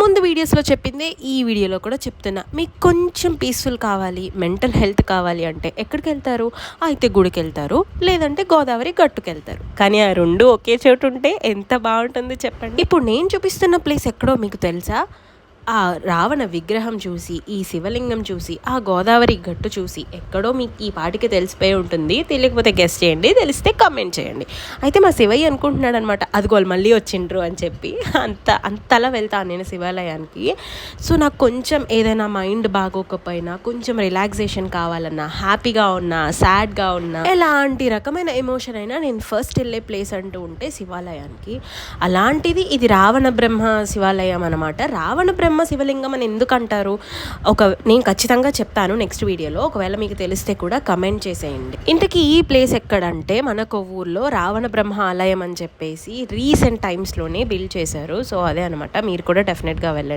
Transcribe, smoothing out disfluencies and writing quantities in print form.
ముందు వీడియోస్లో చెప్పిందే ఈ వీడియోలో కూడా చెప్తున్నా. మీకు కొంచెం పీస్ఫుల్ కావాలి, మెంటల్ హెల్త్ కావాలి అంటే ఎక్కడికి వెళ్తారు? అయితే గుడికి వెళ్తారు, లేదంటే గోదావరి గట్టుకు వెళ్తారు. కానీ ఆ రెండు ఒకే చోటు ఉంటే ఎంత బాగుంటుంది చెప్పండి. ఇప్పుడు నేను చూపిస్తున్న ప్లేస్ ఎక్కడో మీకు తెలుసా? ఆ రావణ విగ్రహం చూసి, ఈ శివలింగం చూసి, ఆ గోదావరి గట్టు చూసి ఎక్కడో మీకు ఈ పాటికి తెలిసిపోయి ఉంటుంది. తెలియకపోతే గెస్ట్ చేయండి, తెలిస్తే కామెంట్ చేయండి. అయితే మా శివయ్య అనుకుంటున్నాడు అనమాట, అదిగోలు మళ్ళీ వచ్చిండ్రు అని చెప్పి. అంతలా వెళ్తాను నేను శివాలయానికి. సో నాకు కొంచెం ఏదైనా మైండ్ బాగోకపోయినా, కొంచెం రిలాక్సేషన్ కావాలన్నా, హ్యాపీగా ఉన్నా, సాడ్గా ఉన్నా, ఎలాంటి రకమైన ఎమోషన్ అయినా నేను ఫస్ట్ వెళ్ళే ప్లేస్ అంటూ ఉంటే శివాలయానికి. అలాంటిది ఇది రావణ బ్రహ్మ శివాలయం అనమాట. రావణ బ్రహ్మ శివలింగం అని ఎందుకు అంటారు? నేను ఖచ్చితంగా చెప్తాను నెక్స్ట్ వీడియోలో. ఒకవేళ మీకు తెలిస్తే కూడా కమెంట్ చేసేయండి. ఇంతకీ ఈ ప్లేస్ ఎక్కడంటే మన కొవ్వూరులో రావణ బ్రహ్మ ఆలయం అని చెప్పేసి రీసెంట్ టైమ్స్లోనే బిల్డ్ చేశారు. సో అదే అనమాట, మీరు కూడా డెఫినెట్గా వెళ్ళండి.